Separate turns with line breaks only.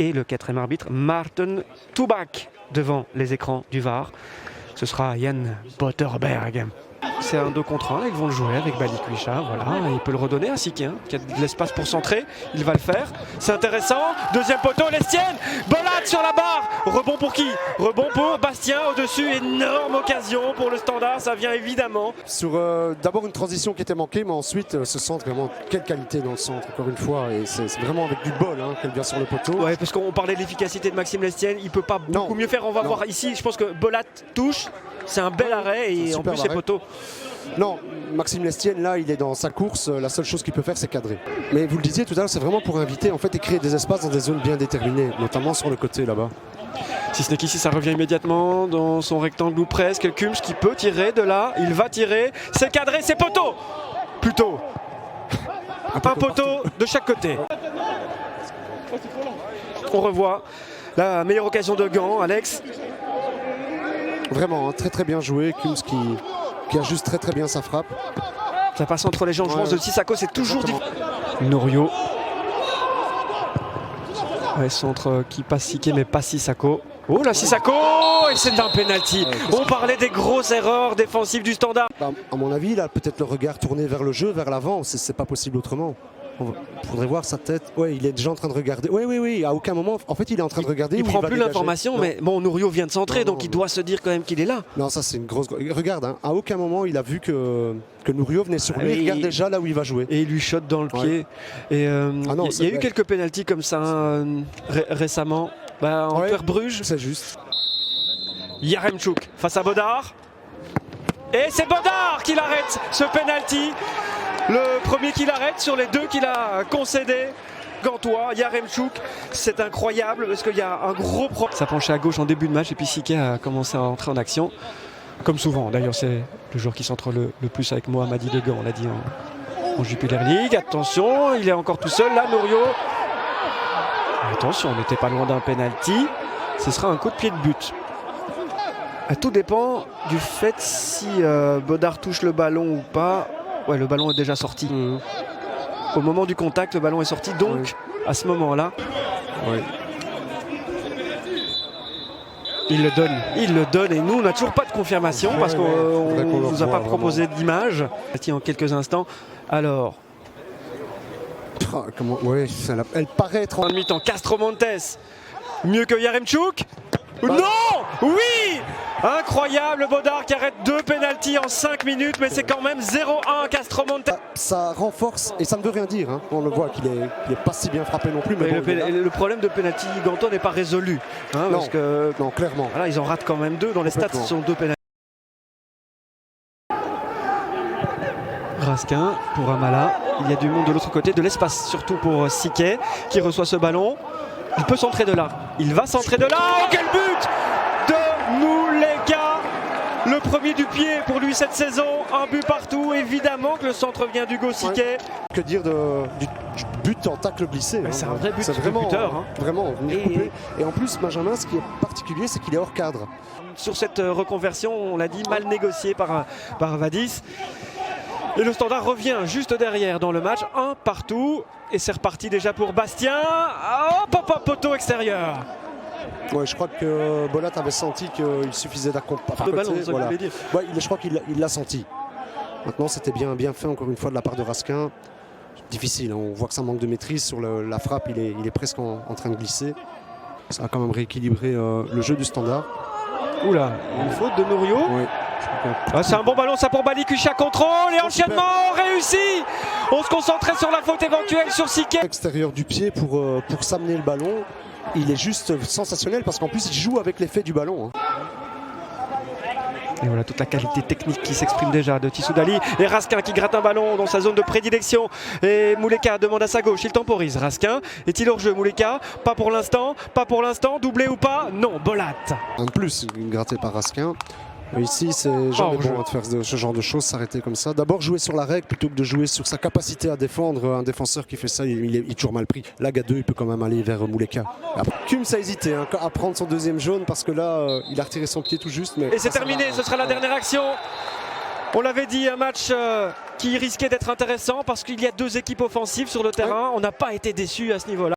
et le quatrième arbitre Maarten Toubak devant les écrans du VAR. Ce sera Jan Botterberg. C'est un 2 contre 1, là, ils vont le jouer avec Balikwisha, voilà, il peut le redonner à Siké, hein, qui a de l'espace pour centrer, il va le faire, c'est intéressant, deuxième poteau, Lestienne, Bolat sur la barre, rebond pour qui? Rebond pour Bastien au-dessus, énorme occasion pour le Standard, ça vient évidemment.
Sur d'abord une transition qui était manquée, mais ensuite ce centre, vraiment, quelle qualité dans le centre, encore une fois, et c'est vraiment avec du bol hein, qu'elle vient sur le poteau.
Ouais, parce qu'on parlait de l'efficacité de Maxime Lestienne, il peut pas beaucoup mieux faire, on va voir ici, je pense que Bolat touche, c'est un bel arrêt et en plus c'est poteau.
Non, Maxime Lestienne, là, il est dans sa course. La seule chose qu'il peut faire, c'est cadrer. Mais vous le disiez tout à l'heure, c'est vraiment pour inviter en fait, et créer des espaces dans des zones bien déterminées, notamment sur le côté là-bas.
Si ce n'est qu'ici, ça revient immédiatement dans son rectangle ou presque. Kums qui peut tirer de là, il va tirer. C'est cadré, c'est poteau. Plutôt. Un poteau de chaque côté. On revoit la meilleure occasion de Gand, Alex.
Vraiment, hein, très très bien joué. Kums qui ajuste très très bien sa frappe.
Ça passe entre les jambes, je pense, de Sissako, c'est toujours difficile. Norio. Ouais, centre qui passe Siké, mais pas Sissako. Oh là, Sissako! Et c'est un penalty. On parlait des grosses erreurs défensives du Standard.
Bah, à mon avis, il a peut-être le regard tourné vers le jeu, vers l'avant. C'est pas possible autrement. Il faudrait voir sa tête. Ouais, il est déjà en train de regarder. Oui, à aucun moment. En fait, il est en train de regarder.
Il prend plus l'information, mais bon, Norio vient de centrer, donc il doit se dire quand même qu'il est là.
Non, ça c'est une grosse. Regarde, hein, à aucun moment il a vu que Norio venait sur lui. Il regarde déjà là où il va jouer.
Et il lui shot dans le pied. Et il y a eu quelques pénaltys comme ça récemment. Bah, en Bruges.
C'est juste.
Yaremchuk face à Bodard. Et c'est Bodard qui l'arrête, ce penalty. Le premier qu'il arrête sur les deux qu'il a concédé. Gantois, Yaremchuk, c'est incroyable parce qu'il y a un gros problème. Ça penchait à gauche en début de match et puis Siké a commencé à entrer en action. Comme souvent, d'ailleurs c'est le joueur qui s'entre le plus avec Mohamadi de Gand, on l'a dit en Jupiler League. Attention, il est encore tout seul là, Norio. Attention, on n'était pas loin d'un penalty. Ce sera un coup de pied de but. Tout dépend du fait si Bodard touche le ballon ou pas. Ouais, le ballon est déjà sorti. Au moment du contact, le ballon est sorti. Donc, à ce moment-là, il le donne. Et nous, on n'a toujours pas de confirmation parce qu'on ne nous a pas proposé d'image. En quelques instants. Alors.
Elle paraît être
en mi-temps. Castro Montes. Mieux que Yaremchuk. Non! Oui! Incroyable, Bodard qui arrête 2 pénaltys en 5 minutes, mais c'est quand même 0-1 Castromonte.
Ça renforce, et ça ne veut rien dire, hein. On le voit qu'il est pas si bien frappé non plus. Mais
le problème de pénalty Gantois n'est pas résolu. Hein,
non,
parce que,
non, clairement.
Voilà, ils en ratent quand même 2. Dans les stats, ce sont 2 pénaltys. Raskin pour Amala. Il y a du monde de l'autre côté, de l'espace surtout pour Siké qui reçoit ce ballon. Il peut centrer de là. Il va centrer de là. Oh, quel but de Mouleka! Le premier du pied pour lui cette saison. Un but partout. Évidemment que le centre vient d'Hugo Siké.
Que dire du but en tacle glissé?
C'est un vrai but.
C'est vraiment buteur. Hein. Vraiment. Et en plus, Benjamin, ce qui est particulier, c'est qu'il est hors cadre.
Sur cette reconversion, on l'a dit, mal négociée par Vadis. Et le Standard revient juste derrière dans le match, 1 partout. Et c'est reparti déjà pour Bastien. Hop, poteau extérieur.
Ouais, je crois que Bolat avait senti qu'il suffisait d'accompagner.
Le ballon, ça voulait dire.
Ouais, je crois qu'il l'a senti. Maintenant, c'était bien fait encore une fois de la part de Raskin. Difficile, hein. On voit que ça manque de maîtrise sur la frappe. Il est presque en train de glisser. Ça a quand même rééquilibré le jeu du Standard.
Oula, une faute de Norio.
Ouais.
C'est un bon ballon, ça pour Balikwisha, contrôle et enchaînement réussi. On se concentrait sur la faute éventuelle sur Siké.
Extérieur du pied pour s'amener le ballon. Il est juste sensationnel parce qu'en plus il joue avec l'effet du ballon. Hein.
Et voilà toute la qualité technique qui s'exprime déjà de Tissoudali. Et Raskin qui gratte un ballon dans sa zone de prédilection. Et Mouleka demande à sa gauche, il temporise. Raskin, est-il hors jeu? Mouleka, pas pour l'instant, doublé ou pas? Non, Bolat.
Un de plus, gratté par Raskin. Ici, c'est jamais bon de faire ce genre de choses, s'arrêter comme ça. D'abord jouer sur la règle plutôt que de jouer sur sa capacité à défendre. Un défenseur qui fait ça, il est toujours mal pris. Là, Gadeux, il peut quand même aller vers Mouleka. Kums a hésité à prendre son deuxième jaune parce que là, il a retiré son pied tout juste. Mais
et c'est terminé, ce sera la dernière action. On l'avait dit, un match qui risquait d'être intéressant parce qu'il y a 2 équipes offensives sur le terrain. On n'a pas été déçus à ce niveau-là.